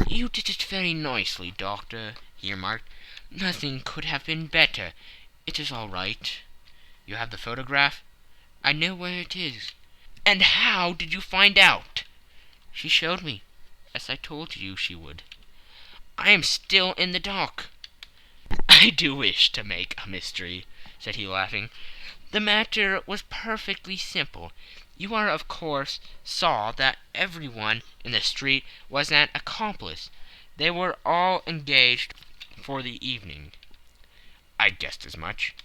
"You did it very nicely, Doctor," he remarked. "Nothing could have been better. It is all right." "You have the photograph?" "I know where it is." "And how did you find out?" "She showed me, as I told you she would." "I am still in the dark." "I do wish to make a mystery," said he, laughing. "The matter was perfectly simple. You are, of course, saw that everyone in the street was an accomplice. They were all engaged for the evening." "I guessed as much."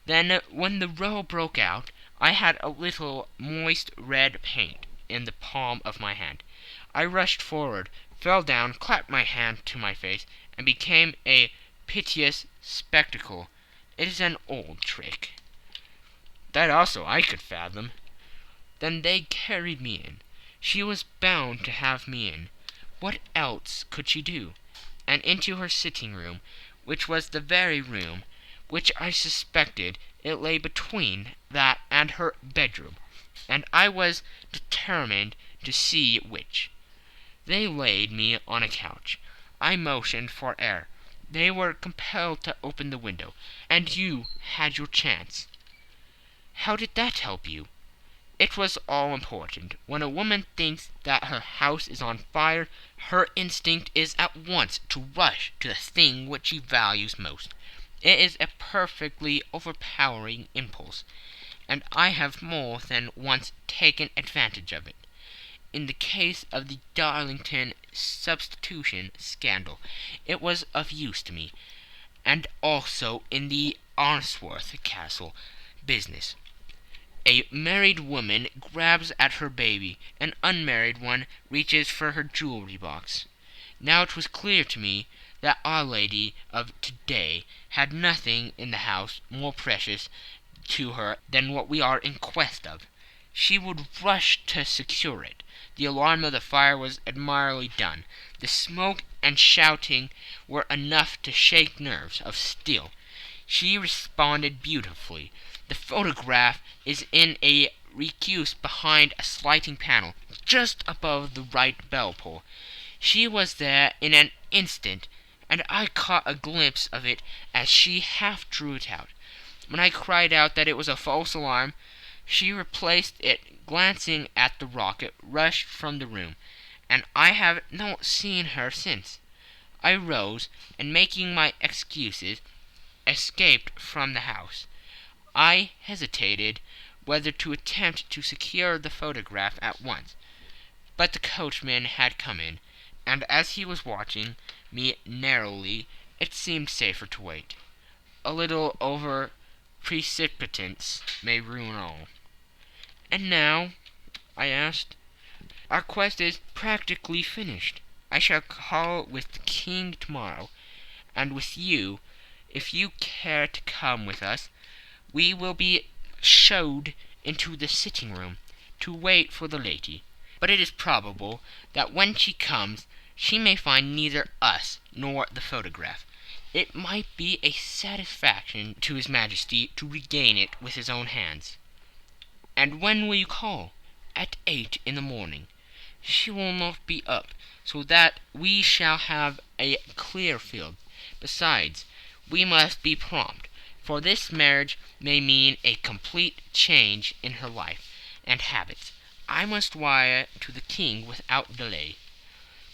"Then, when the row broke out, I had a little moist red paint in the palm of my hand. I rushed forward, fell down, clapped my hand to my face, and became a piteous spectacle. It is an old trick." "That also I could fathom." "Then they carried me in. She was bound to have me in. What else could she do? And into her sitting-room, which was the very room which I suspected. It lay between that and her bedroom, and I was determined to see which. They laid me on a couch. I motioned for air. They were compelled to open the window, and you had your chance." "How did that help you?" "It was all important. When a woman thinks that her house is on fire, her instinct is at once to rush to the thing which she values most. It is a perfectly overpowering impulse, and I have more than once taken advantage of it. In the case of the Darlington substitution scandal, it was of use to me, and also in the Arnsworth Castle business. A married woman grabs at her baby, an unmarried one reaches for her jewelry box. Now it was clear to me that Our Lady of to-day had nothing in the house more precious to her than what we are in quest of. She would rush to secure it. The alarm of the fire was admirably done. The smoke and shouting were enough to shake nerves of steel. She responded beautifully. The photograph is in a recused behind a sliding panel just above the right bell pull. She was there in an instant, and I caught a glimpse of it as she half drew it out. When I cried out that it was a false alarm, she replaced it, glancing at the rocket, rushed from the room, and I have not seen her since. I rose, and making my excuses, escaped from the house. I hesitated whether to attempt to secure the photograph at once, but the coachman had come in, and as he was watching me narrowly, it seemed safer to wait. A little over precipitance may ruin all. "And now?" I asked. "Our quest is practically finished. I shall call with the king tomorrow, and with you, if you care to come with us. We will be showed into the sitting-room to wait for the lady. But it is probable that when she comes she may find neither us nor the photograph. It might be a satisfaction to his Majesty to regain it with his own hands." "And when will you call?" "At 8 in the morning. She will not be up, so that we shall have a clear field. Besides, we must be prompt, for this marriage may mean a complete change in her life and habits. I must wire to the king without delay."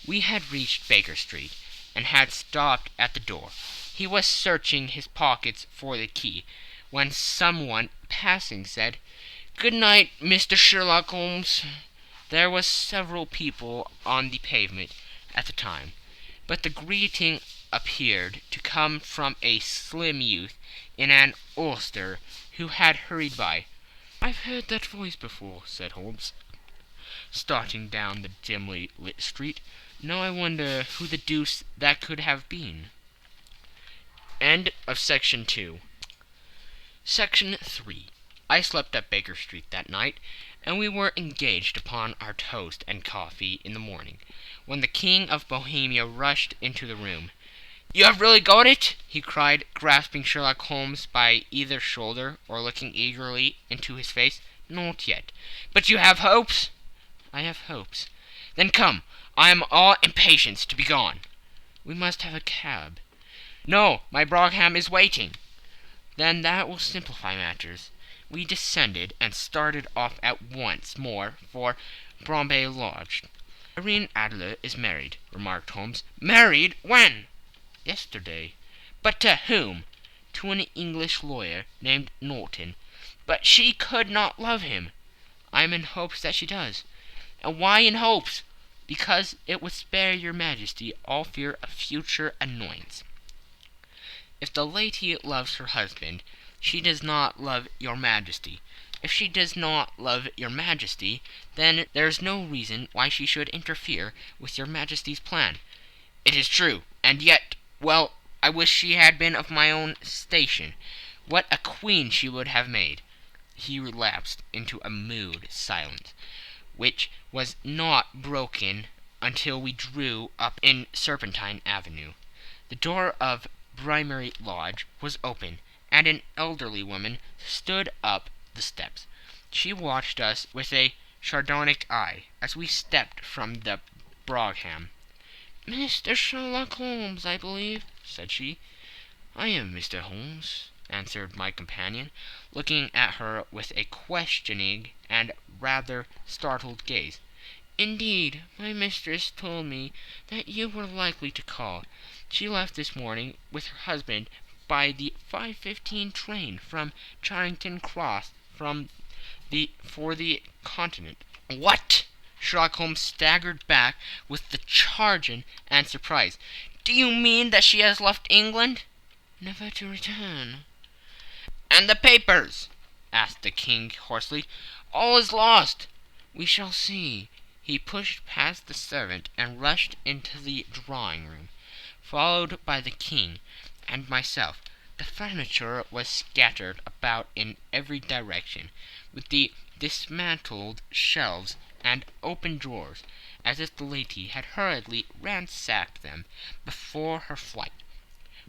We had reached Baker Street, and had stopped at the door. He was searching his pockets for the key, when someone passing said, "Good night, Mr. Sherlock Holmes." There were several people on the pavement at the time, but the greeting appeared to come from a slim youth in an ulster who had hurried by. "I've heard that voice before," said Holmes, starting down the dimly lit street. "Now I wonder who the deuce that could have been." End of Section 2. Section 3. I slept at Baker Street that night, and we were engaged upon our toast and coffee in the morning, when the King of Bohemia rushed into the room. "You have really got it?" he cried, grasping Sherlock Holmes by either shoulder, or looking eagerly into his face. "Not yet." "But you have hopes?" "I have hopes." "Then come. I am all impatience to be gone." "We must have a cab." "No, my brougham is waiting." "Then that will simplify matters." We descended and started off at once more for Bombay Lodge. "Irene Adler is married," remarked Holmes. "Married? When?" "Yesterday." "But to whom?" "To an English lawyer named Norton." "But she could not love him." "I am in hopes that she does." "And why in hopes?" "Because it would spare your Majesty all fear of future annoyance. If the lady loves her husband, she does not love your Majesty. If she does not love your Majesty, then there is no reason why she should interfere with your Majesty's plan." "It is true, and yet, well, I wish she had been of my own station. What a queen she would have made." He relapsed into a mood silence, which was not broken until we drew up in Serpentine Avenue. The door of Brimary Lodge was open, and an elderly woman stood up the steps. She watched us with a sardonic eye as we stepped from the brougham. "Mr. Sherlock Holmes, I believe," said she. "I am Mr. Holmes," answered my companion, looking at her with a questioning and rather startled gaze. "Indeed, my mistress told me that you were likely to call. She left this morning with her husband by the 5:15 train from Charing Cross for the Continent." "What?" Sherlock Holmes staggered back with the chagrin and surprise. "Do you mean that she has left England?" "Never to return." "And the papers?" asked the king hoarsely. "All is lost." "We shall see." He pushed past the servant and rushed into the drawing-room, followed by the king and myself. The furniture was scattered about in every direction, with the dismantled shelves and open drawers, as if the lady had hurriedly ransacked them before her flight.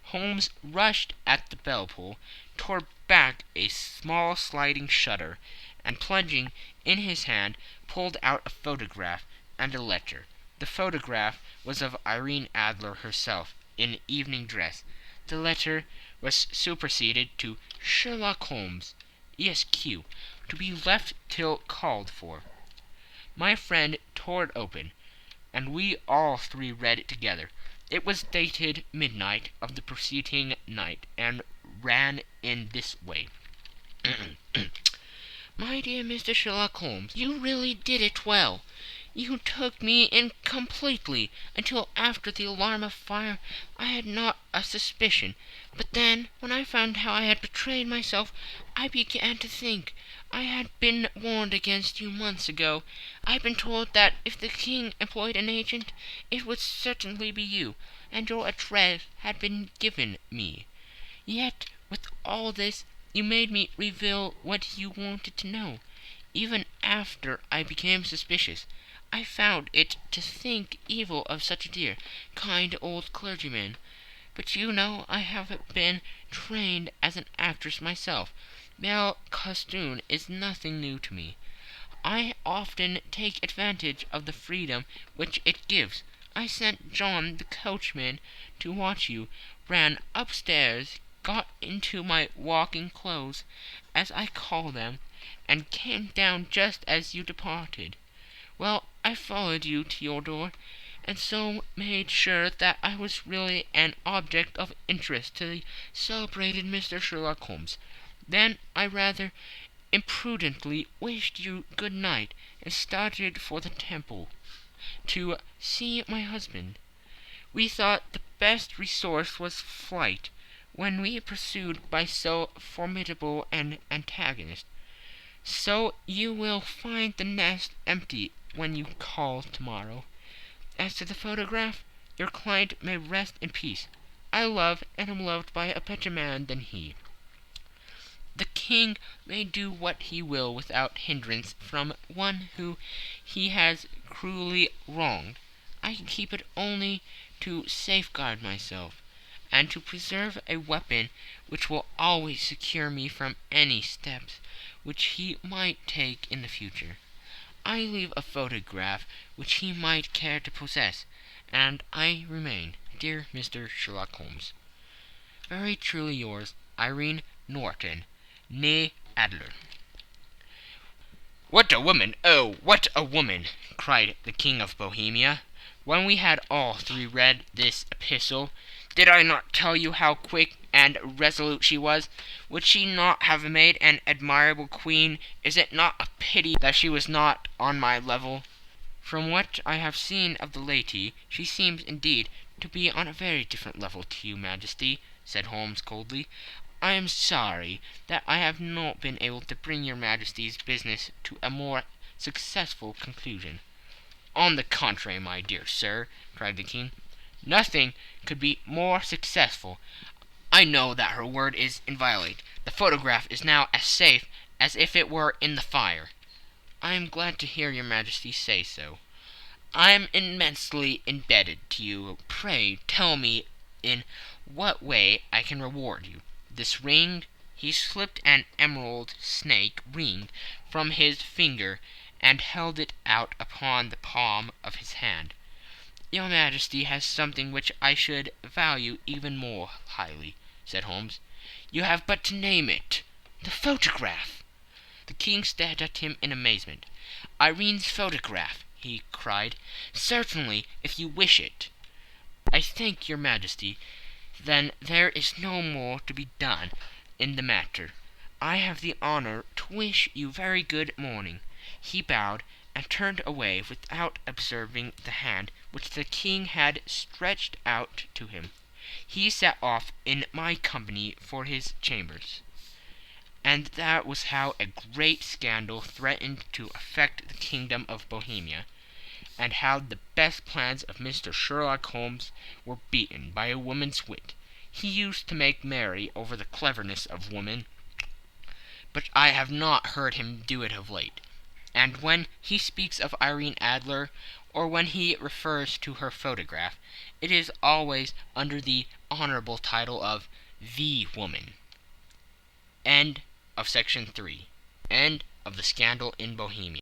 Holmes rushed at the bell-pull, tore back a small sliding shutter, and plunging in his hand, pulled out a photograph and a letter. The photograph was of Irene Adler herself, in evening dress. The letter was superseded to Sherlock Holmes, Esq., to be left till called for. My friend tore it open, and we all three read it together. It was dated midnight of the preceding night, and ran in this way. My dear Mr. Sherlock Holmes, you really did it well. You took me in completely. Until after the alarm of fire I had not a suspicion. But then, when I found how I had betrayed myself, I began to think. I had been warned against you months ago. I had been told that if the king employed an agent, it would certainly be you, and your address had been given me. Yet, with all this, you made me reveal what you wanted to know. Even after I became suspicious, I found it to think evil of such a dear, kind old clergyman. But you know I have been trained as an actress myself. Belle costume is nothing new to me. I often take advantage of the freedom which it gives. I sent John the coachman to watch you, ran upstairs, got into my walking clothes, as I call them, and came down just as you departed. Well, I followed you to your door, and so made sure that I was really an object of interest to the celebrated Mr. Sherlock Holmes. Then I rather imprudently wished you good night, and started for the Temple to see my husband. We thought the best resource was flight, when we pursued by so formidable an antagonist. So you will find the nest empty when you call tomorrow. As to the photograph, your client may rest in peace. I love and am loved by a better man than he. The king may do what he will without hindrance from one who he has cruelly wronged. I keep it only to safeguard myself, and to preserve a weapon which will always secure me from any steps which he might take in the future. I leave a photograph which he might care to possess, and I remain, dear Mr. Sherlock Holmes, very truly yours, Irene Norton, née Adler. "What a woman! Oh, what a woman!" cried the King of Bohemia, when we had all three read this epistle. "Did I not tell you how quick and resolute she was? Would she not have made an admirable queen? Is it not a pity that she was not on my level?" "From what I have seen of the lady, she seems indeed to be on a very different level to you, Majesty," said Holmes coldly. "I am sorry that I have not been able to bring your Majesty's business to a more successful conclusion." "On the contrary, my dear sir," cried the King, "nothing could be more successful. I know that her word is inviolate. The photograph is now as safe as if it were in the fire." "I am glad to hear your Majesty say so." "I am immensely indebted to you. Pray tell me in what way I can reward you. This ring—" He slipped an emerald snake ring from his finger and held it out upon the palm of his hand. "Your Majesty has something which I should value even more highly," said Holmes. "You have but to name it." "The photograph!" The King stared at him in amazement. "Irene's photograph!" he cried. "Certainly, if you wish it." "I thank your Majesty. Then there is no more to be done in the matter. I have the honor to wish you very good morning." He bowed and turned away without observing the hand which the King had stretched out to him. He set off in my company for his chambers. And that was how a great scandal threatened to affect the kingdom of Bohemia, and how the best plans of Mr. Sherlock Holmes were beaten by a woman's wit. He used to make merry over the cleverness of women, but I have not heard him do it of late. And when he speaks of Irene Adler, or when he refers to her photograph, it is always under the honorable title of the woman. End of section 3. End of the scandal in Bohemia.